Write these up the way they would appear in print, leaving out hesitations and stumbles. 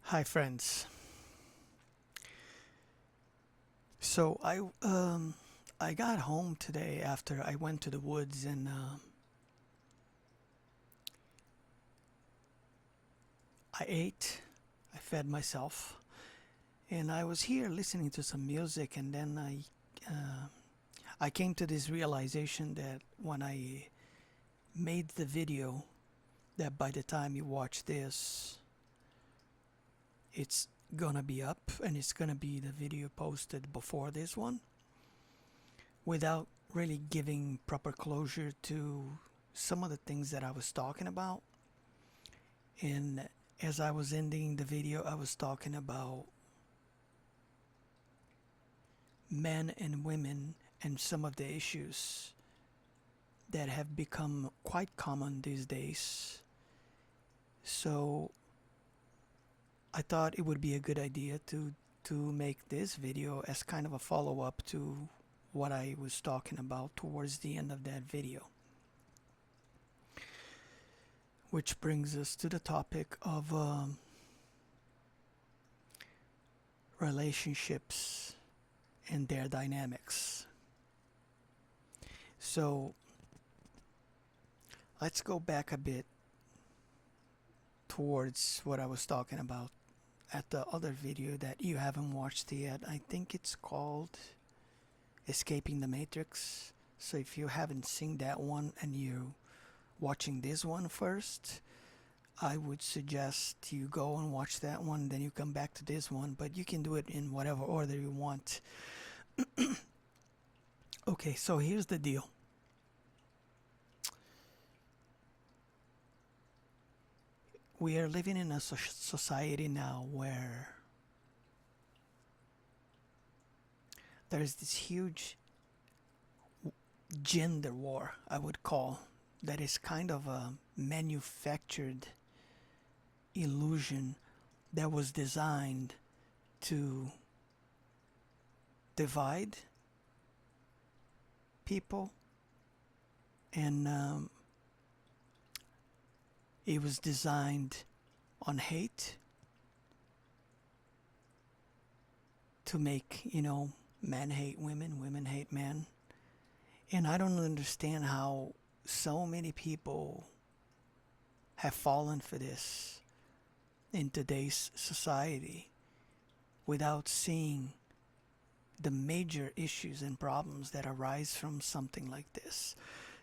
Hi, friends. So I got home today after I went to the woods and I ate. I fed myself, and I was here listening to some music, and then I came to this realization that when I made the video, that by the time you watch this, it's gonna be up, and it's gonna be the video posted before this one, without really giving proper closure to some of the things that I was talking about. And as I was ending the video, I was talking about men and women and some of the issues that have become quite common these days. So I thought it would be a good idea to make this video as kind of a follow-up to what I was talking about towards the end of that video. Which brings us to the topic of relationships and their dynamics. So let's go back a bit towards what I was talking about at the other video that you haven't watched yet. I think it's called Escaping the Matrix. So if you haven't seen that one and you're watching this one first, I would suggest you go and watch that one, then you come back to this one, but you can do it in whatever order you want. Okay, so here's the deal. We are living in a society now where there's this huge gender war, I would call, that is kind of a manufactured illusion that was designed to divide people, and it was designed on hate to make, men hate women, women hate men. And I don't understand how so many people have fallen for this in today's society without seeing the major issues and problems that arise from something like this.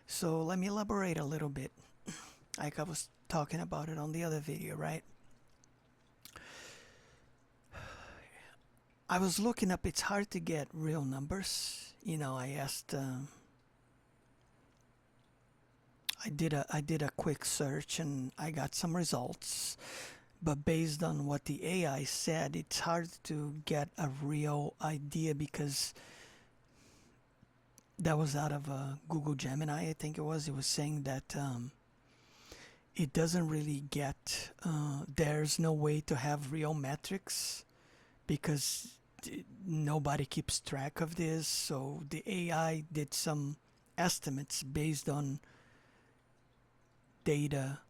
So let me elaborate a little bit, like I was talking about it on the other video, right? I was looking up, it's hard to get real numbers. I asked, I did a quick search and I got some results. But based on what the AI said, it's hard to get a real idea because that was out of Google Gemini, I think it was. It was saying that it doesn't really get, there's no way to have real metrics because nobody keeps track of this. So the AI did some estimates based on data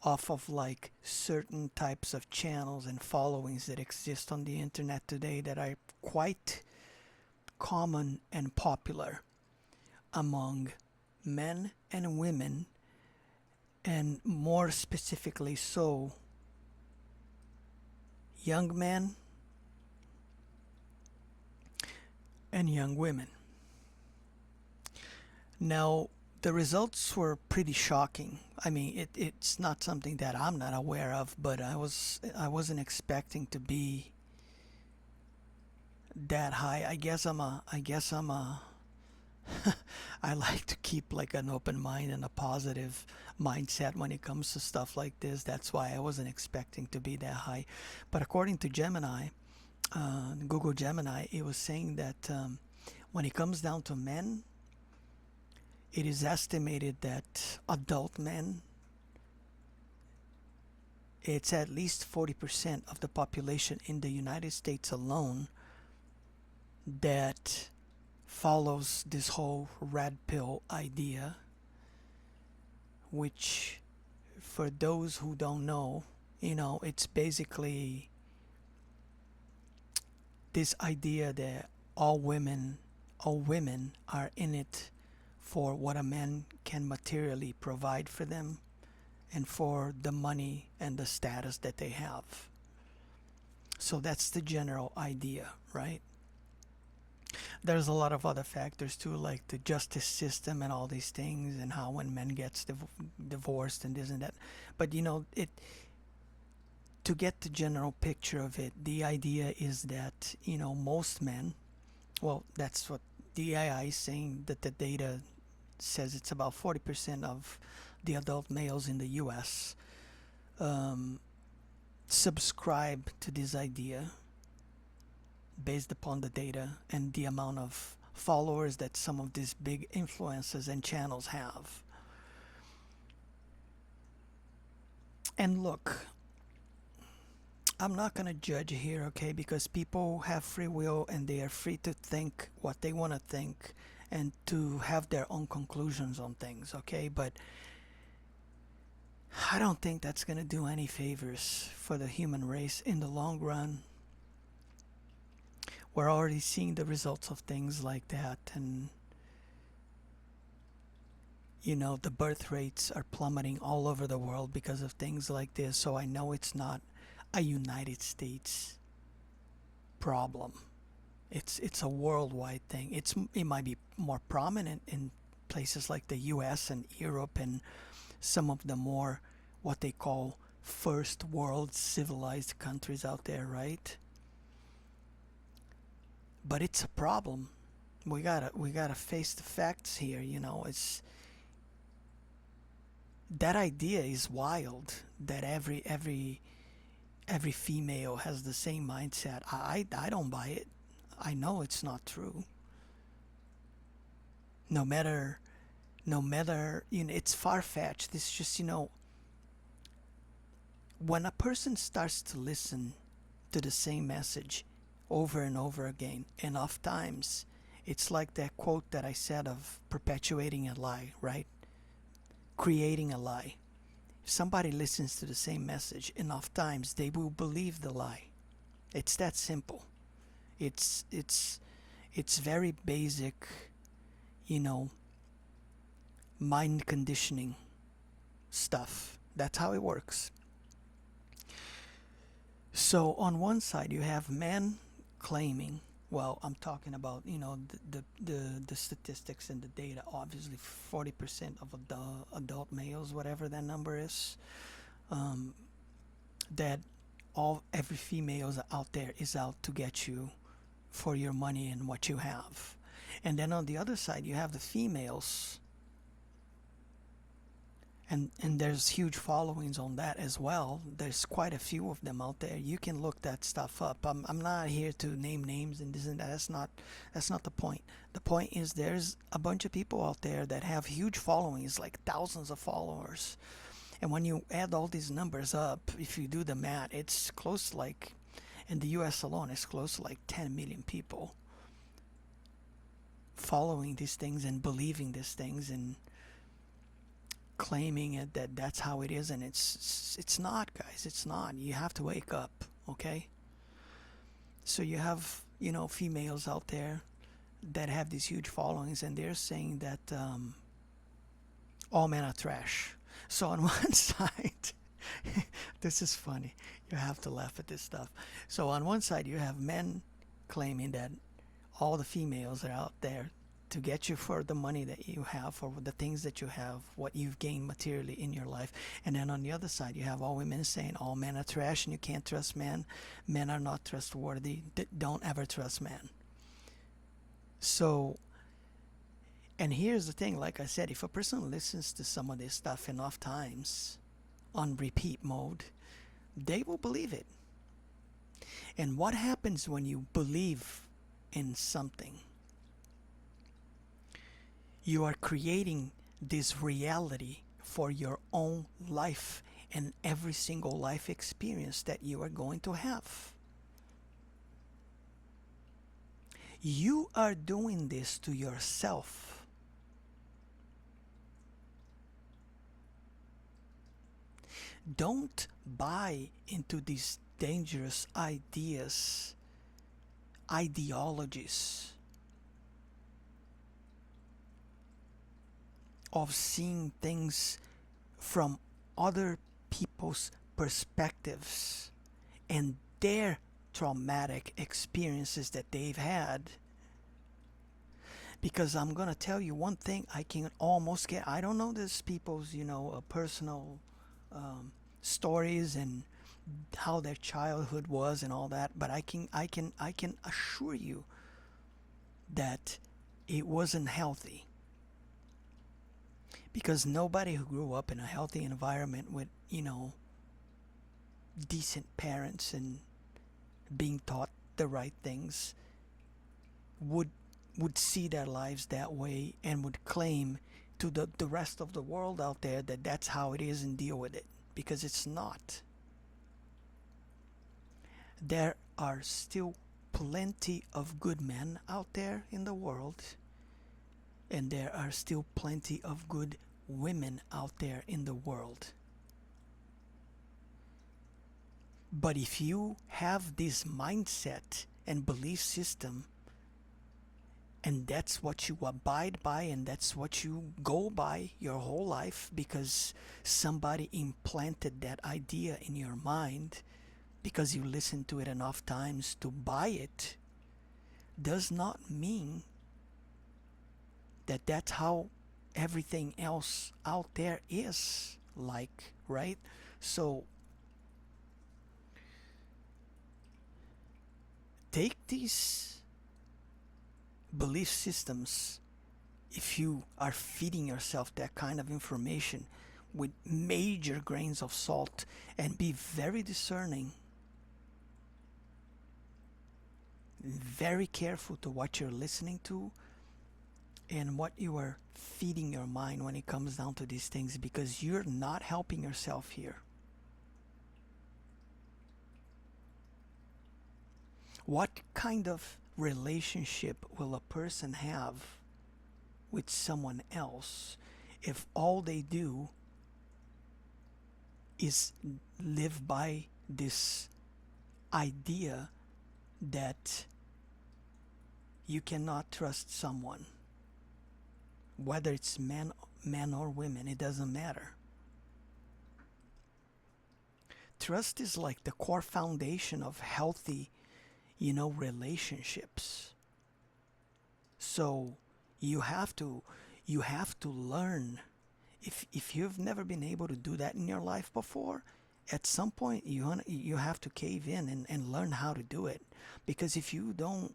off of like certain types of channels and followings that exist on the internet today that are quite common and popular among men and women, and more specifically so young men and young women. Now, the results were pretty shocking. I mean, it's not something that I'm not aware of, but I wasn't expecting to be that high. I guess I'm a I like to keep like an open mind and a positive mindset when it comes to stuff like this. That's why I wasn't expecting to be that high. But according to Gemini, Google Gemini, it was saying that when it comes down to men, it is estimated that adult men, it's at least 40% of the population in the United States alone that follows this whole red pill idea, which, for those who don't know, it's basically this idea that all women are in it for what a man can materially provide for them and for the money and the status that they have. So that's the general idea, right? There's a lot of other factors too, like the justice system and all these things, and how when men gets divorced and this and that. But it to get the general picture of it, the idea is that most men, well, that's what the AI is saying, that the data says it's about 40% of the adult males in the U.S. Subscribe to this idea based upon the data and the amount of followers that some of these big influencers and channels have. And look, I'm not going to judge here, okay, because people have free will and they are free to think what they want to think and to have their own conclusions on things, okay? But I don't think that's going to do any favors for the human race in the long run. We're already seeing the results of things like that, and the birth rates are plummeting all over the world because of things like this. So I know it's not a United States problem. It's a worldwide thing. It might be more prominent in places like the US and Europe and some of the more what they call first world civilized countries out there, right? But it's a problem. We gotta face the facts here. It's that idea is wild. That every female has the same mindset. I don't buy it. I know it's not true. No matter, it's far fetched. It's just when a person starts to listen to the same message over and over again enough times, it's like that quote that I said of perpetuating a lie, right? Creating a lie. If somebody listens to the same message enough times, they will believe the lie. It's that simple. It's very basic, mind conditioning stuff. That's how it works. So on one side you have men claiming, well, I'm talking about the statistics and the data. Obviously, 40% of adult males, whatever that number is, that every female out there is out to get you for your money and what you have. And then on the other side you have the females, and there's huge followings on that as well. There's quite a few of them out there. You can look that stuff up. I'm not here to name names and this and that. That's not the point. The point is there's a bunch of people out there that have huge followings, like thousands of followers. And when you add all these numbers up, if you do the math, it's close to like, in the US alone, it's close to like 10 million people following these things and believing these things and claiming it that that's how it is. And it's not, guys. It's not. You have to wake up, okay? So you have females out there that have these huge followings, and they're saying that all men are trash. So on one side, this is funny. You have to laugh at this stuff. So on one side you have men claiming that all the females are out there to get you for the money that you have, for the things that you have, what you've gained materially in your life. And then on the other side you have all women saying all men are trash and you can't trust men. Men are not trustworthy. Don't ever trust men. So, and here's the thing, like I said, if a person listens to some of this stuff enough times on repeat mode, they will believe it. And what happens when you believe in something? You are creating this reality for your own life and every single life experience that you are going to have. You are doing this to yourself. Don't buy into these dangerous ideas ideologies of seeing things from other people's perspectives and their traumatic experiences that they've had. Because I'm gonna tell you one thing, I can almost get, I don't know these people's, personal stories and how their childhood was and all that, but I can assure you that it wasn't healthy. Because nobody who grew up in a healthy environment with, decent parents and being taught the right things would see their lives that way and would claim to the rest of the world out there that that's how it is and deal with it, because it's not. There are still plenty of good men out there in the world, and there are still plenty of good women out there in the world. But if you have this mindset and belief system, and that's what you abide by and that's what you go by your whole life because somebody implanted that idea in your mind because you listened to it enough times to buy it, does not mean that that's how everything else out there is like, right? So take these belief systems, if you are feeding yourself that kind of information, with major grains of salt, and be very discerning, very careful to what you're listening to and what you are feeding your mind when it comes down to these things, because you're not helping yourself here. What kind of relationship will a person have with someone else if all they do is live by this idea that you cannot trust someone, whether it's men or women, it doesn't matter. Trust is like the core foundation of healthy, relationships. So you have to learn. If you've never been able to do that in your life before, at some point you have to cave in and learn how to do it. Because if you don't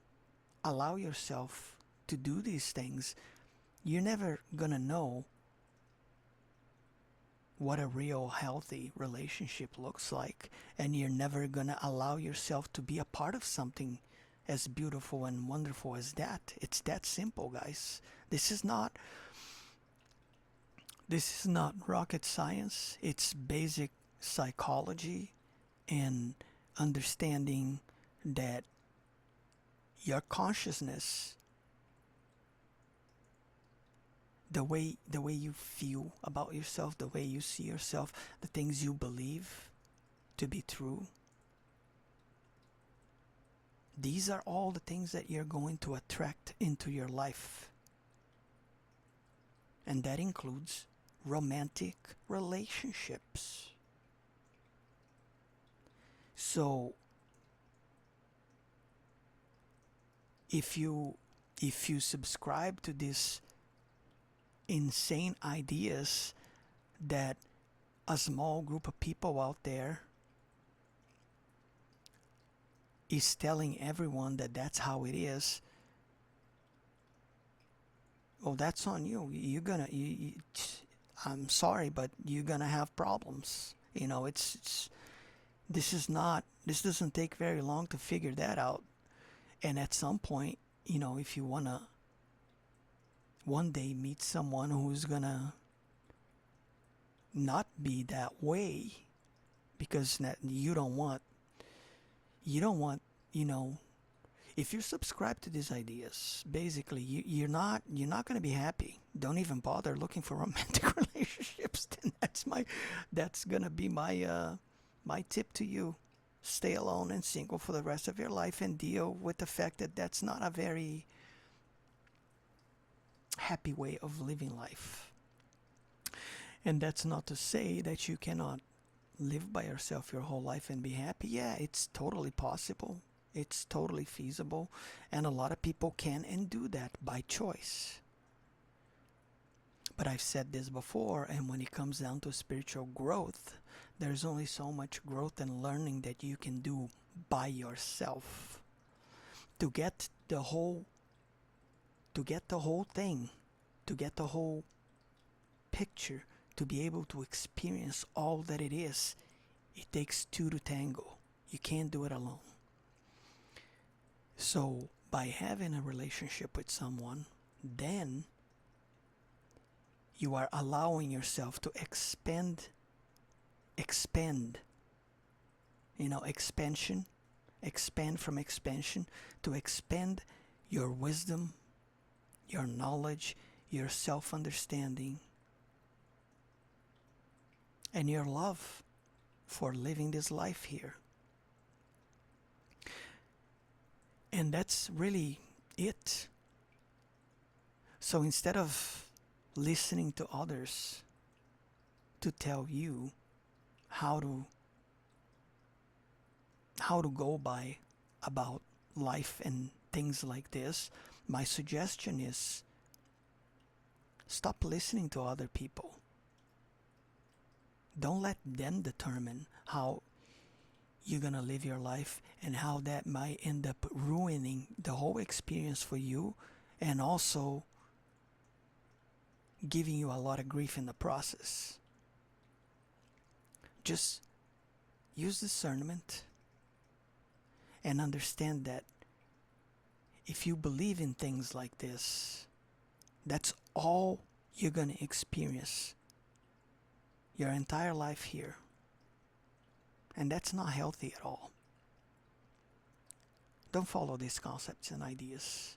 allow yourself to do these things, you're never gonna know what a real healthy relationship looks like, and you're never gonna allow yourself to be a part of something as beautiful and wonderful as that. It's that simple, guys. This is not rocket science. It's basic psychology and understanding that your consciousness, the way you feel about yourself, the way you see yourself, the things you believe to be true, these are all the things that you're going to attract into your life. And that includes romantic relationships. So if you subscribe to this insane ideas that a small group of people out there is telling everyone that that's how it is, well, that's on you. I'm sorry, but you're gonna have problems. This doesn't take very long to figure that out. And at some point, if you wanna one day meet someone who's gonna not be that way, because you don't want, if you subscribe to these ideas, basically you're not gonna be happy. Don't even bother looking for romantic relationships. Then that's gonna be my tip to you. stay alone and single for the rest of your life and deal with the fact that that's not a very happy way of living life. And that's not to say that you cannot live by yourself your whole life and be happy. Yeah, it's totally possible. It's totally feasible. And a lot of people can and do that by choice. But I've said this before, and when it comes down to spiritual growth, there's only so much growth and learning that you can do by yourself. To get the whole thing, to get the whole picture, to be able to experience all that it is, it takes two to tango. You can't do it alone. So by having a relationship with someone, then you are allowing yourself to expand, expansion, expand from expansion, to expand your wisdom, your knowledge, your self-understanding, and your love for living this life here. And that's really it. So instead of listening to others to tell you how to go by about life and things like this, my suggestion is stop listening to other people. Don't let them determine how you're gonna live your life and how that might end up ruining the whole experience for you, and also giving you a lot of grief in the process. Just use discernment and understand that if you believe in things like this, that's all you're gonna experience your entire life here. And that's not healthy at all. Don't follow these concepts and ideas.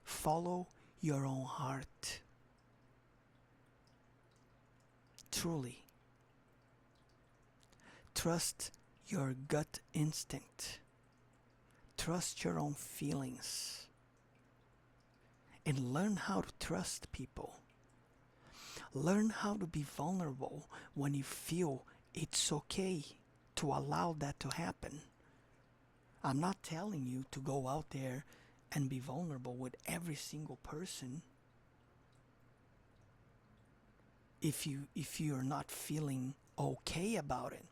Follow your own heart. Truly. Trust your gut instinct. Trust your own feelings. And learn how to trust people. Learn how to be vulnerable when you feel it's okay to allow that to happen. I'm not telling you to go out there and be vulnerable with every single person if you're not feeling okay about it.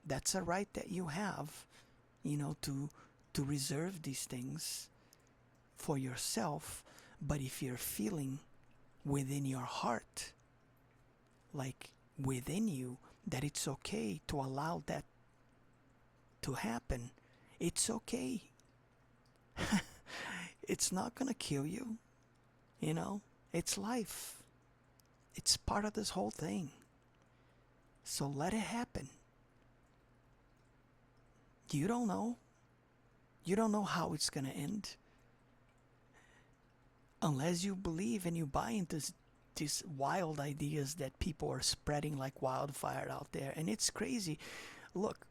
That's a right that you have, to reserve these things for yourself. But if you're feeling within your heart, like within you, that it's okay to allow that to happen, it's okay. It's not gonna kill you. It's life. It's part of this whole thing. So let it happen. You don't know. You don't know how it's gonna end. Unless you believe and you buy into these wild ideas that people are spreading like wildfire out there. And it's crazy. Look,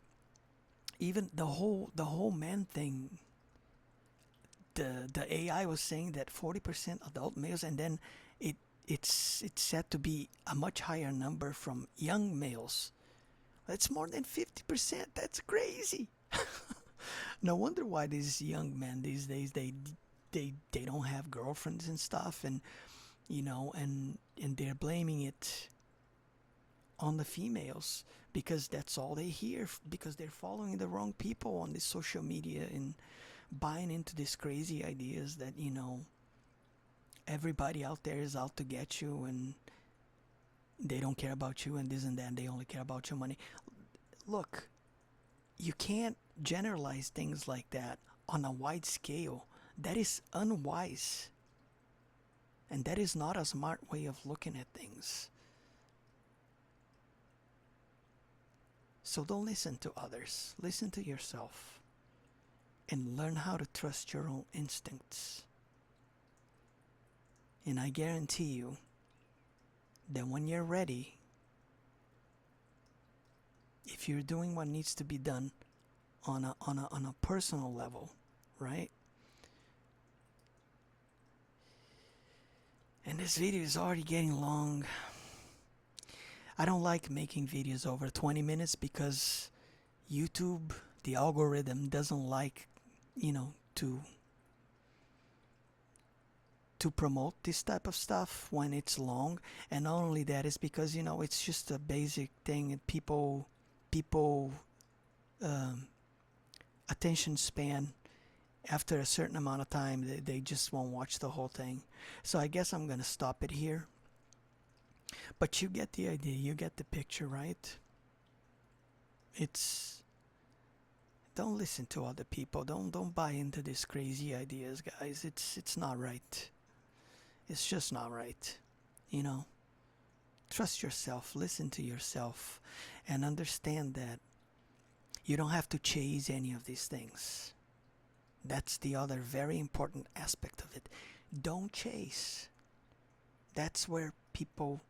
even the whole man thing, the AI was saying that 40% adult males, and then it's said to be a much higher number from young males. That's more than 50%. That's crazy. No wonder why these young men these days they don't have girlfriends and stuff, and and they're blaming it on the females because that's all they hear, because they're following the wrong people on this social media and buying into these crazy ideas that everybody out there is out to get you and they don't care about you and this and that, they only care about your money. Look, you can't generalize things like that on a wide scale. That is unwise. And that is not a smart way of looking at things. So don't listen to others. Listen to yourself. And learn how to trust your own instincts. And I guarantee you that when you're ready, if you're doing what needs to be done, on a personal level, right? And this video is already getting long. I don't like making videos over 20 minutes because YouTube, the algorithm doesn't like, you know, to promote this type of stuff when it's long. And not only that, is because, you know, it's just a basic thing, and people um, attention span, after a certain amount of time, they just won't watch the whole thing. So I guess I'm gonna stop it here. But you get the idea, you get the picture, right? It's, don't listen to other people. Don't buy into these crazy ideas, guys. It's not right. It's just not right. You know, trust yourself, listen to yourself, and understand that you don't have to chase any of these things. That's the other very important aspect of it. Don't chase. That's where people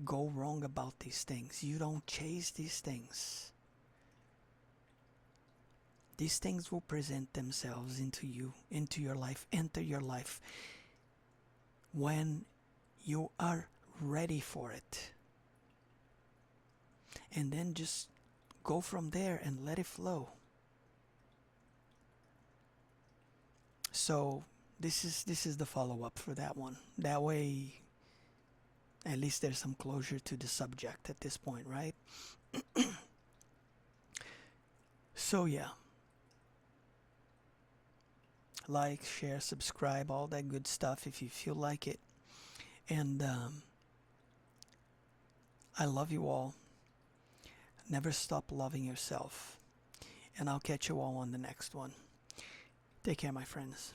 go wrong about these things. You don't chase these things. These things will present themselves into you, into your life, enter your life when you are ready for it. And then just go from there and let it flow. So this is the follow-up for that one. That way at least there's some closure to the subject at this point, right? So yeah. Like, share, subscribe, all that good stuff if you feel like it. And I love you all. Never stop loving yourself. And I'll catch you all on the next one. Take care, my friends.